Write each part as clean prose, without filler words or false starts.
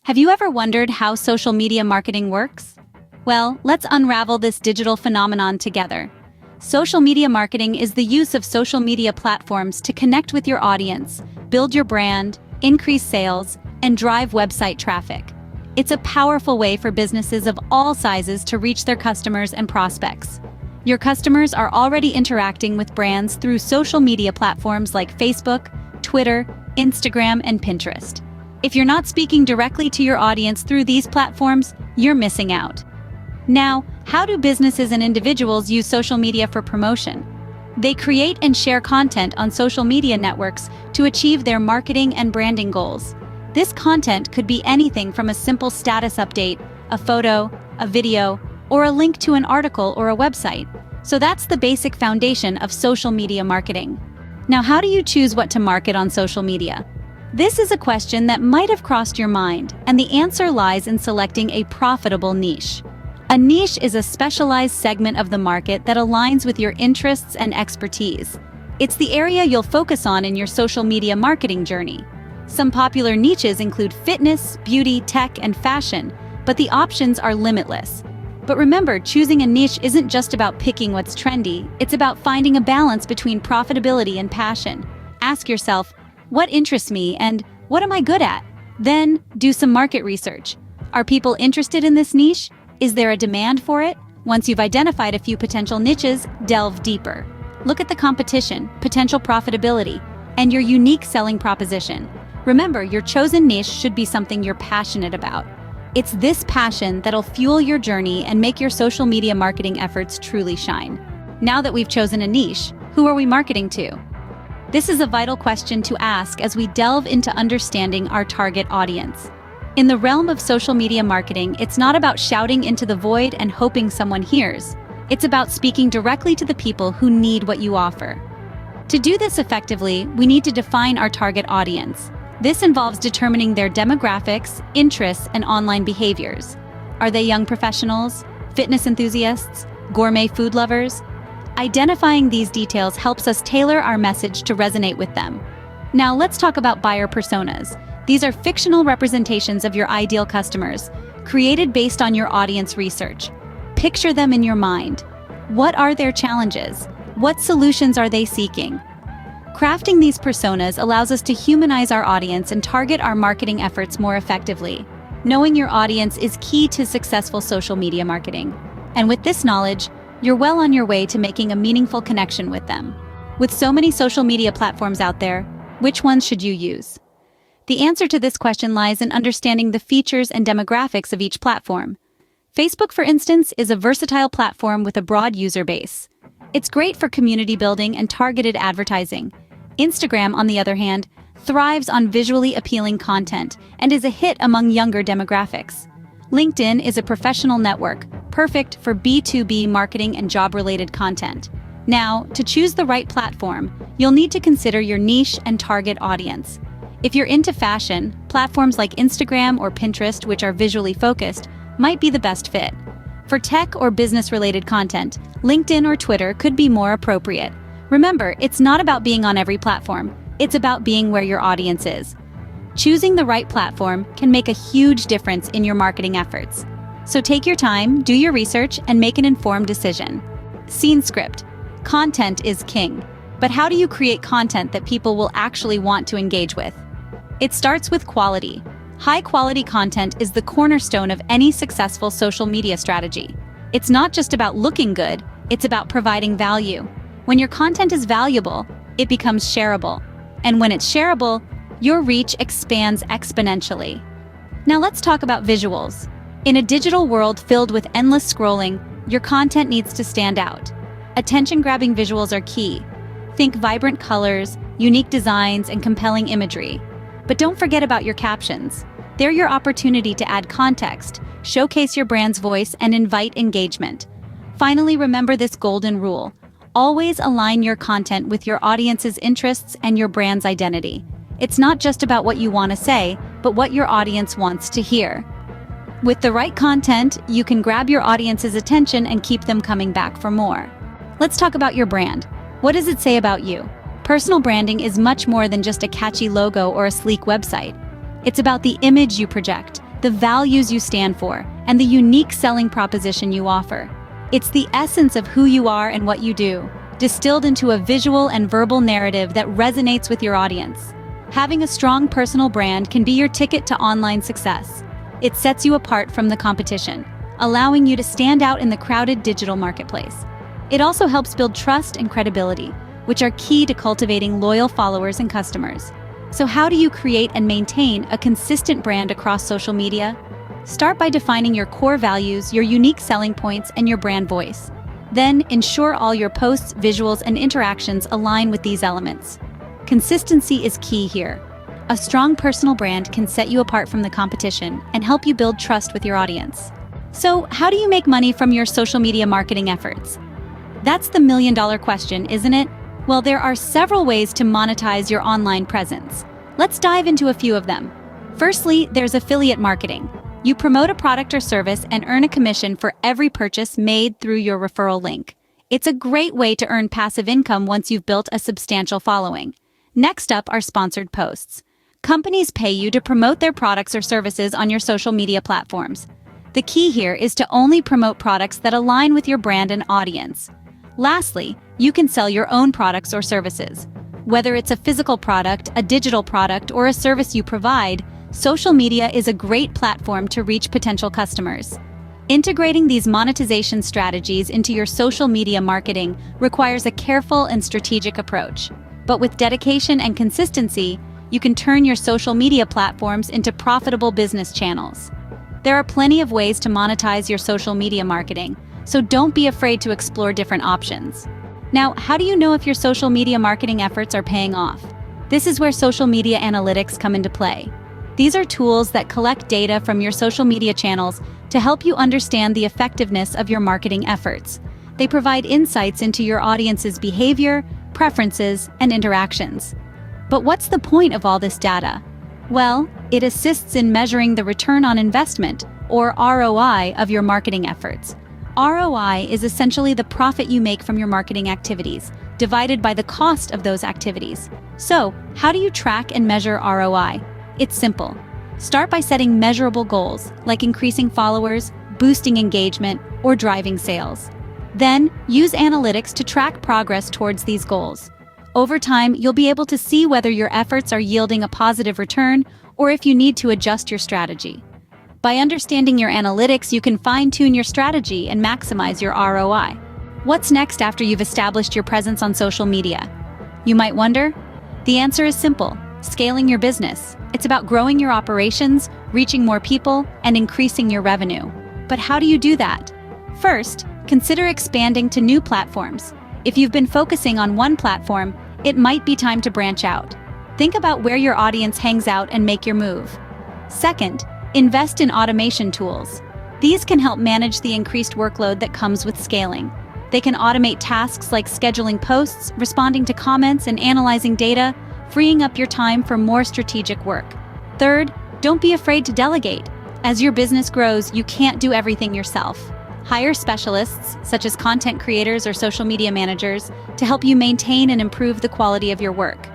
Have you ever wondered how social media marketing works? Well, let's unravel this digital phenomenon together. Social media marketing is the use of social media platforms to connect with your audience, build your brand, increase sales, and drive website traffic. It's a powerful way for businesses of all sizes to reach their customers and prospects. Your customers are already interacting with brands through social media platforms like Facebook, Twitter, Instagram, and Pinterest. If you're not speaking directly to your audience through these platforms, you're missing out. Now, how do businesses and individuals use social media for promotion? They create and share content on social media networks to achieve their marketing and branding goals. This content could be anything from a simple status update, a photo, a video, or a link to an article or a website. So that's the basic foundation of social media marketing. Now, how do you choose what to market on social media? This is a question that might have crossed your mind, and the answer lies in selecting a profitable niche. A niche is a specialized segment of the market that aligns with your interests and expertise. It's the area you'll focus on in your social media marketing journey. Some popular niches include fitness, beauty, tech, and fashion, but the options are limitless. But remember, choosing a niche isn't just about picking what's trendy, it's about finding a balance between profitability and passion. Ask yourself, what interests me and what am I good at? Then, do some market research. Are people interested in this niche? Is there a demand for it? Once you've identified a few potential niches, delve deeper. Look at the competition, potential profitability, and your unique selling proposition. Remember, your chosen niche should be something you're passionate about. It's this passion that'll fuel your journey and make your social media marketing efforts truly shine. Now that we've chosen a niche, who are we marketing to? This is a vital question to ask as we delve into understanding our target audience. In the realm of social media marketing, it's not about shouting into the void and hoping someone hears. It's about speaking directly to the people who need what you offer. To do this effectively, we need to define our target audience. This involves determining their demographics, interests, and online behaviors. Are they young professionals, fitness enthusiasts, gourmet food lovers? Identifying these details helps us tailor our message to resonate with them. Now let's talk about buyer personas. These are fictional representations of your ideal customers, created based on your audience research. Picture them in your mind. What are their challenges? What solutions are they seeking? Crafting these personas allows us to humanize our audience and target our marketing efforts more effectively. Knowing your audience is key to successful social media marketing. And with this knowledge, you're well on your way to making a meaningful connection with them. With so many social media platforms out there, which ones should you use? The answer to this question lies in understanding the features and demographics of each platform. Facebook, for instance, is a versatile platform with a broad user base. It's great for community building and targeted advertising. Instagram, on the other hand, thrives on visually appealing content and is a hit among younger demographics. LinkedIn is a professional network, perfect for B2B marketing and job-related content. Now, to choose the right platform, you'll need to consider your niche and target audience. If you're into fashion, platforms like Instagram or Pinterest, which are visually focused, might be the best fit. For tech or business-related content, LinkedIn or Twitter could be more appropriate. Remember, it's not about being on every platform, it's about being where your audience is. Choosing the right platform can make a huge difference in your marketing efforts. So take your time, do your research, and make an informed decision. Scene script. Content is king. But how do you create content that people will actually want to engage with? It starts with quality. High-quality content is the cornerstone of any successful social media strategy. It's not just about looking good, it's about providing value. When your content is valuable, it becomes shareable. And when it's shareable, your reach expands exponentially. Now let's talk about visuals. In a digital world filled with endless scrolling, your content needs to stand out. Attention-grabbing visuals are key. Think vibrant colors, unique designs, and compelling imagery. But don't forget about your captions. They're your opportunity to add context, showcase your brand's voice, and invite engagement. Finally, remember this golden rule. Always align your content with your audience's interests and your brand's identity. It's not just about what you want to say, but what your audience wants to hear. With the right content, you can grab your audience's attention and keep them coming back for more. Let's talk about your brand. What does it say about you? Personal branding is much more than just a catchy logo or a sleek website. It's about the image you project, the values you stand for, and the unique selling proposition you offer. It's the essence of who you are and what you do, distilled into a visual and verbal narrative that resonates with your audience. Having a strong personal brand can be your ticket to online success. It sets you apart from the competition, allowing you to stand out in the crowded digital marketplace. It also helps build trust and credibility, which are key to cultivating loyal followers and customers. So how do you create and maintain a consistent brand across social media? Start by defining your core values, your unique selling points, and your brand voice. Then, ensure all your posts, visuals, and interactions align with these elements. Consistency is key here. A strong personal brand can set you apart from the competition and help you build trust with your audience. So, how do you make money from your social media marketing efforts? That's the million-dollar question, isn't it? Well, there are several ways to monetize your online presence. Let's dive into a few of them. Firstly, there's affiliate marketing. You promote a product or service and earn a commission for every purchase made through your referral link. It's a great way to earn passive income once you've built a substantial following. Next up are sponsored posts. Companies pay you to promote their products or services on your social media platforms. The key here is to only promote products that align with your brand and audience. Lastly, you can sell your own products or services. Whether it's a physical product, a digital product, or a service you provide, social media is a great platform to reach potential customers. Integrating these monetization strategies into your social media marketing requires a careful and strategic approach. But with dedication and consistency, you can turn your social media platforms into profitable business channels. There are plenty of ways to monetize your social media marketing, so don't be afraid to explore different options. Now, how do you know if your social media marketing efforts are paying off? This is where social media analytics come into play. These are tools that collect data from your social media channels to help you understand the effectiveness of your marketing efforts. They provide insights into your audience's behavior, preferences, and interactions. But what's the point of all this data? Well, it assists in measuring the return on investment, or ROI, of your marketing efforts. ROI is essentially the profit you make from your marketing activities, divided by the cost of those activities. So, how do you track and measure ROI? It's simple. Start by setting measurable goals, like increasing followers, boosting engagement, or driving sales. Then, use analytics to track progress towards these goals. Over time, you'll be able to see whether your efforts are yielding a positive return or if you need to adjust your strategy. By understanding your analytics, you can fine-tune your strategy and maximize your ROI. What's next after you've established your presence on social media? You might wonder? The answer is simple: scaling your business. It's about growing your operations, reaching more people, and increasing your revenue. But how do you do that? First, consider expanding to new platforms. If you've been focusing on one platform, it might be time to branch out. Think about where your audience hangs out and make your move. Second, invest in automation tools. These can help manage the increased workload that comes with scaling. They can automate tasks like scheduling posts, responding to comments, and analyzing data, freeing up your time for more strategic work. Third, don't be afraid to delegate. As your business grows, you can't do everything yourself. Hire specialists, such as content creators or social media managers, to help you maintain and improve the quality of your work.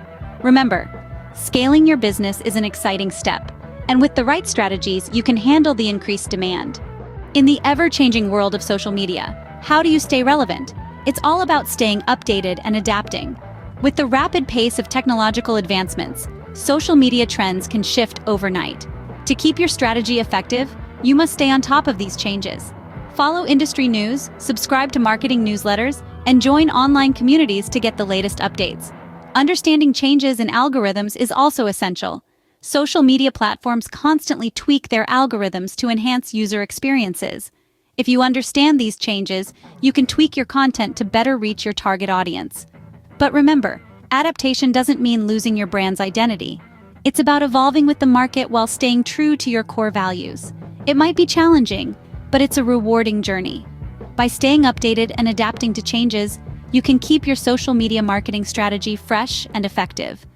Remember, scaling your business is an exciting step, and with the right strategies, you can handle the increased demand. In the ever-changing world of social media, how do you stay relevant? It's all about staying updated and adapting. With the rapid pace of technological advancements, social media trends can shift overnight. To keep your strategy effective, you must stay on top of these changes. Follow industry news, subscribe to marketing newsletters, and join online communities to get the latest updates. Understanding changes in algorithms is also essential. Social media platforms constantly tweak their algorithms to enhance user experiences. If you understand these changes, you can tweak your content to better reach your target audience. But remember, adaptation doesn't mean losing your brand's identity. It's about evolving with the market while staying true to your core values. It might be challenging, but it's a rewarding journey. By staying updated and adapting to changes, you can keep your social media marketing strategy fresh and effective.